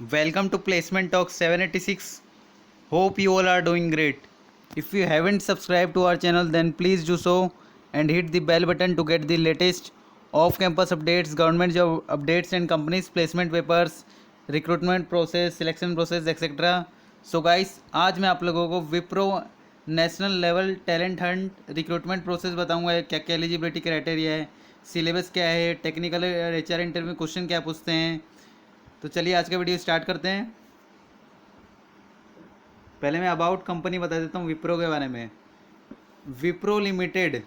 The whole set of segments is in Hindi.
Welcome to Placement Talk 786. Hope you all are doing great. If you haven't subscribed to our channel, then please do so and hit the bell button to get the latest off campus updates, government job updates, and companies placement papers, recruitment process, selection process, etc. So guys, आज मैं आप लोगों को Wipro national level talent Hunt recruitment process बताऊंगा। क्या क्या एलिजिबिलिटी क्राइटेरिया है, सिलेबस क्या है, टेक्निकल एचआर इंटरव्यू क्वेश्चन क्या पूछते हैं। तो चलिए आज का वीडियो स्टार्ट करते हैं। पहले मैं अबाउट कंपनी बता देता हूँ विप्रो के बारे में। Wipro limited,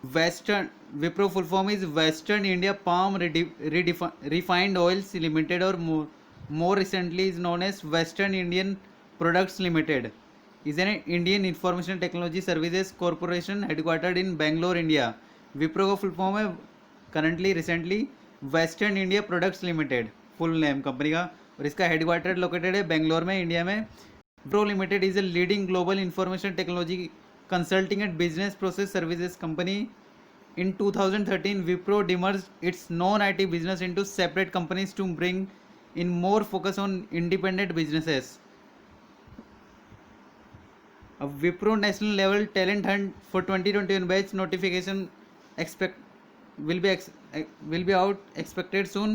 western, Wipro full form is western India palm refined oils limited और more recently is known as Western Indian Products Limited, is an Indian Information Technology Services Corporation headquartered in Bangalore, India. Wipro का फुल फॉर्म है currently recently western India products limited, full name company का, और इसका हेडक्वार्टर लोकेटेड है बेंगलोर में, इंडिया में। Wipro limited is a leading global information technology consulting and business process services company. In 2013, Wipro demerged its non-IT business into separate companies to bring in more focus on independent businesses. A Wipro national level talent hunt for 2021 batch notification will be out expected soon.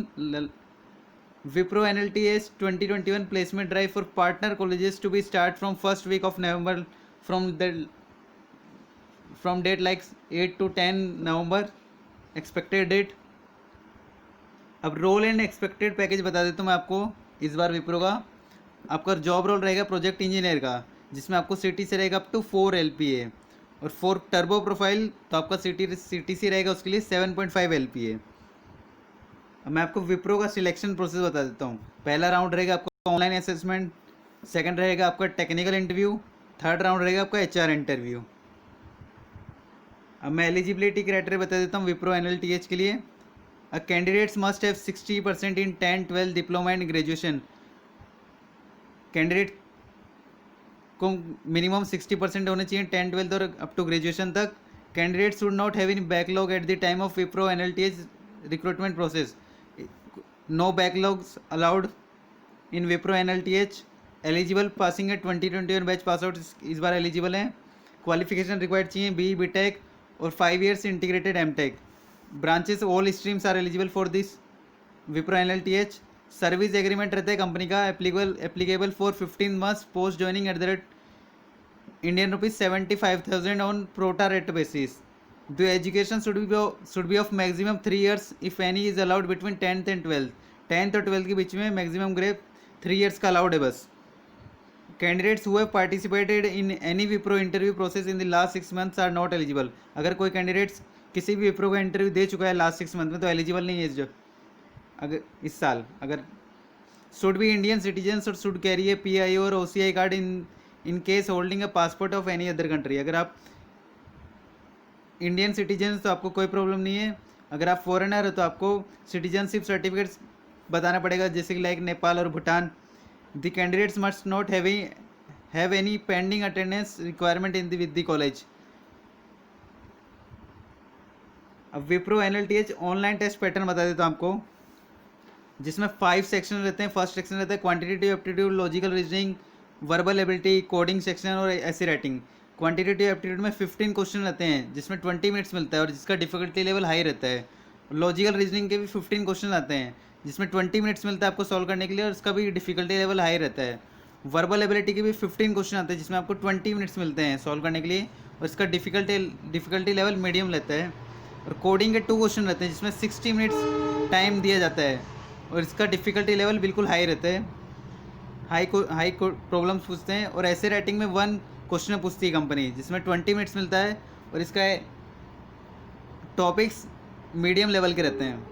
Wipro NLTS 2021 placement drive for partner colleges to be start from first week of November from date like 8 to 10 November expected date. अब रोल एंड एक्सपेक्टेड पैकेज बता देता हूँ मैं आपको इस बार विप्रो का। आपका जॉब रोल रहेगा प्रोजेक्ट इंजीनियर का, जिसमें आपको सिटी से रहेगा अप टू 4 LPA, और 4 टर्बो प्रोफाइल तो आपका सिटी से रहेगा उसके लिए 7.5 LPA। अब मैं आपको विप्रो का सिलेक्शन प्रोसेस बता देता हूँ। पहला राउंड रहेगा आपका ऑनलाइन असेसमेंट, सेकंड रहेगा आपका टेक्निकल इंटरव्यू, थर्ड राउंड रहेगा आपका HR इंटरव्यू। अब मैं एलिजिबिलिटी क्राइटेरिया बता देता हूँ विप्रो NLTH के लिए। Candidates must have 60% in 10, 12 diploma and graduation. Candidate को मिनिमम 60% होने चाहिए 10, 12 और अप टू ग्रेजुएशन तक। Candidate should not have in backlog at the time of Wipro NLTH recruitment process. No backlogs allowed in Wipro NLTH। Eligible passing है 2021 बैच पास आउट इस बार एलिजिबल हैं। क्वालिफिकेशन रिक्वायर्ड चाहिए BE BTech और 5 years integrated MTech। Branches all streams are eligible for this Wipro NLTH। Service agreement रहता है कंपनी का applicable for 15 months post joining at the rate ₹75,000 on pro rata rate basis. The education should be of maximum 3 years if any is allowed between 10th and 12th। 10th और 12th के बीच में मैक्सिमम ग्रेप 3 years का अलाउड है बस। Candidates who have participated in any Wipro interview process in the last 6 months are not eligible. अगर कोई कैंडिडेट्स किसी भी विप्रो का इंटरव्यू दे चुका है लास्ट 6 month में तो एलिजिबल नहीं है जो अगर इस साल। अगर शुड बी इंडियन सिटीजन्स और शुड कैरी ए PI और OCI card in case holding a passport of any other country. अगर आप इंडियन सिटीजन्स तो आपको कोई प्रॉब्लम नहीं है। अगर आप फॉरेनर हो तो आपको सिटीजनशिप सर्टिफिकेट्स बताना पड़ेगा, जैसे कि लाइक नेपाल और Bhutan. The candidates must not have any pending attendance requirement in with the college. अब Wipro NLTH online test pattern बता देता हूँ आपको, जिसमें 5 सेक्शन रहते हैं। फर्स्ट सेक्शन रहता है quantitative aptitude, logical reasoning, verbal ability, coding section और ऐसे राइटिंग। क्वांटिटेटिव एप्टीट्यूड में 15 क्वेश्चन रहते हैं जिसमें 20 मिनट्स मिलता है और जिसका डिफिकल्टी लेवल हाई रहता है। लॉजिकल रीजनिंग के भी 15 क्वेश्चन आते हैं जिसमें 20 मिनट्स मिलता है आपको सॉल्व करने के लिए और उसका भी डिफिकल्टी लेवल हाई रहता है। वर्बल एबिलिटी के भी 15 क्वेश्चन आते हैं जिसमें आपको 20 मिनट्स मिलते हैं सॉल्व करने के लिए और इसका डिफिकल्टी लेवल मीडियम रहता है। और कोडिंग के 2 क्वेश्चन रहते हैं जिसमें 60 मिनट्स टाइम दिया जाता है और इसका डिफ़िकल्टी लेवल बिल्कुल हाई रहता है। हाई प्रॉब्लम्स पूछते हैं। और ऐसे राइटिंग में 1 क्वेश्चन पूछती है कंपनी जिसमें 20 मिनट्स मिलता है और इसका टॉपिक्स मीडियम लेवल के रहते हैं।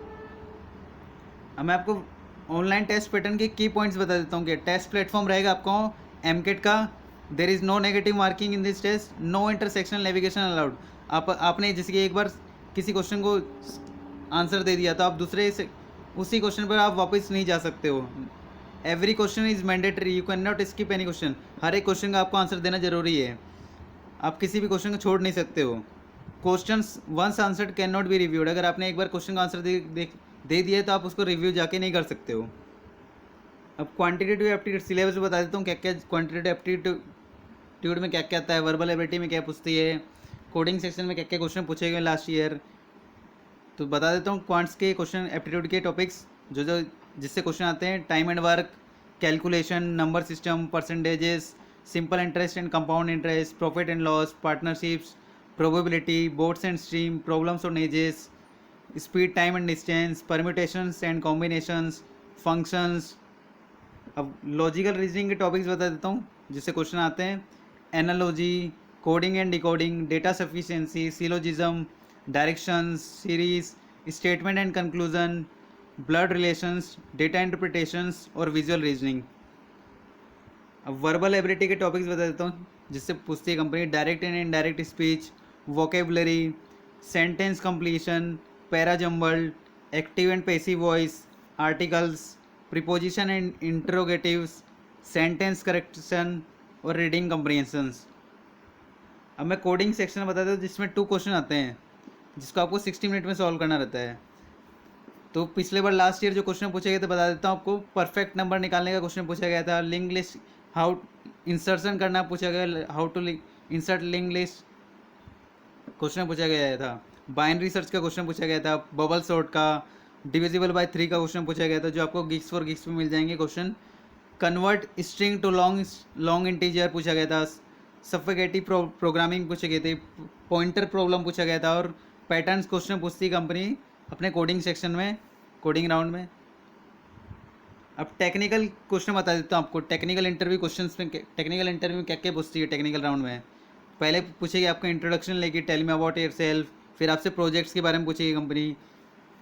अब मैं आपको ऑनलाइन टेस्ट पैटर्न के की पॉइंट्स बता देता हूँ कि टेस्ट प्लेटफॉर्म रहेगा आपको MCAT का। There is no negative marking in this test, no intersectional navigation allowed. आपने जैसे कि एक बार किसी क्वेश्चन को आंसर दे दिया तो आप दूसरे से उसी क्वेश्चन पर आप वापस नहीं जा सकते हो। Every question is mandatory, you can not skip any question. हर एक क्वेश्चन का आपको आंसर देना जरूरी है, आप किसी भी क्वेश्चन को छोड़ नहीं सकते हो। Questions once answered can not be reviewed. अगर आपने एक बार क्वेश्चन का आंसर दे दिया है तो आप उसको रिव्यू जाके नहीं कर सकते हो। अब क्वांटिटेटिव एप्टीट्यूड सिलेबस बता देता हूँ क्या क्या क्वांटिटेटिव एप्टीट्यूड में क्या क्या आता है, वर्बल एबिलिटी में क्या पूछती है, कोडिंग सेक्शन में क्या क्या क्वेश्चन पूछे गए लास्ट ईयर। तो बता देता हूँ क्वांट्स के क्वेश्चन एप्टीट्यूड के टॉपिक्स जो जो जिससे क्वेश्चन आते हैं। Time and work, calculation, number system, percentages, simple interest and compound interest, profit and loss, partnerships, probability, boards and stream, problems और ages, speed, time and distance, permutations and combinations, functions. अब लॉजिकल रीजनिंग के टॉपिक्स बता देता हूँ जिससे क्वेश्चन आते हैं। Analogy, coding and decoding, data sufficiency, syllogism, directions, series, statement and conclusion, blood relations, data interpretations और विजुअल रीजनिंग। अब वर्बल एबिलिटी के टॉपिक्स बता देता हूँ जिससे पूछती है company. Direct and indirect speech, vocabulary, sentence completion, para jumbled, active and passive voice, articles, preposition and interrogatives, sentence correction और रीडिंग कम्प्रीहेंशंस। अब मैं कोडिंग सेक्शन बता देता हूँ जिसमें 2 क्वेश्चन आते हैं जिसको आपको 60 मिनट में सॉल्व करना रहता है। तो पिछले बार लास्ट ईयर जो क्वेश्चन पूछे गए थे बता देता हूँ आपको। परफेक्ट नंबर निकालने का क्वेश्चन पूछा गया था। लिंक लिस्ट, हाउ इंसर्शन करना पूछा गया, how to insert link list question पूछा गया था। बाइनरी सर्च का क्वेश्चन पूछा गया था। बबल सॉर्ट का, डिविजिबल बाय 3 का क्वेश्चन पूछा गया था जो आपको गिग्स फॉर गिग्स में मिल जाएंगे question. Convert string to long integer पूछा गया था। सफिकेटिव प्रोग्रामिंग पूछे गए थे। पॉइंटर प्रॉब्लम पूछा गया था। और पैटर्न्स क्वेश्चन पूछती है कंपनी अपने कोडिंग सेक्शन में, कोडिंग राउंड में। अब टेक्निकल क्वेश्चन बता देता हूँ आपको। टेक्निकल इंटरव्यू क्वेश्चन में टेक्निकल इंटरव्यू में क्या क्या पूछती है टेक्निकल राउंड में। पहले पूछेगी आपका इंट्रोडक्शन लेगी, tell me about yourself. फिर आपसे प्रोजेक्ट्स के बारे में पूछेगी कंपनी।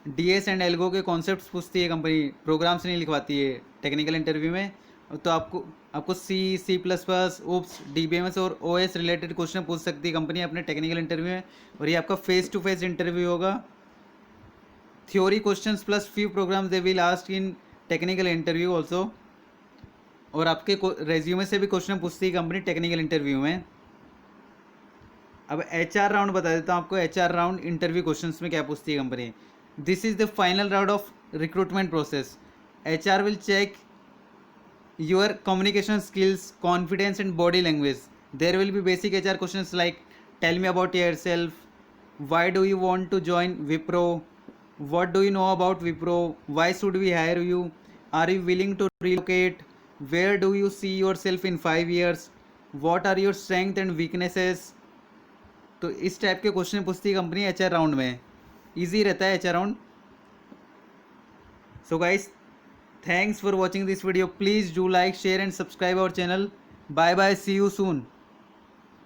डीएस एंड एल्गो के कॉन्सेप्ट्स पूछती है कंपनी, प्रोग्राम्स नहीं लिखवाती है टेक्निकल इंटरव्यू में। तो आपको C plus plus, OOPs, DBMS और ओएस रिलेटेड क्वेश्चन पूछ सकती है कंपनी अपने टेक्निकल इंटरव्यू में। और ये आपका फेस टू फेस इंटरव्यू होगा। Theory questions plus few programs they will ask in technical interview also. और आपके रेज्यूमे से भी क्वेश्चन पूछती है कंपनी टेक्निकल इंटरव्यू में। अब HR राउंड बता देता हूँ आपको। HR राउंड इंटरव्यू क्वेश्चंस में क्या पूछती है company. This is the final round of recruitment process. HR will check your communication skills, confidence and body language. There will be basic HR questions like tell me about yourself, why do you want to join Wipro, what do you know about Wipro, why should we hire you, are you willing to relocate, where do you see yourself in 5 years, what are your strengths and weaknesses। तो इस टाइप के क्वेश्चन पूछती है कंपनी HR राउंड में। ईजी रहता है HR round. So guys, thanks for watching this video. Please do like, share and subscribe our channel. Bye bye. See you soon.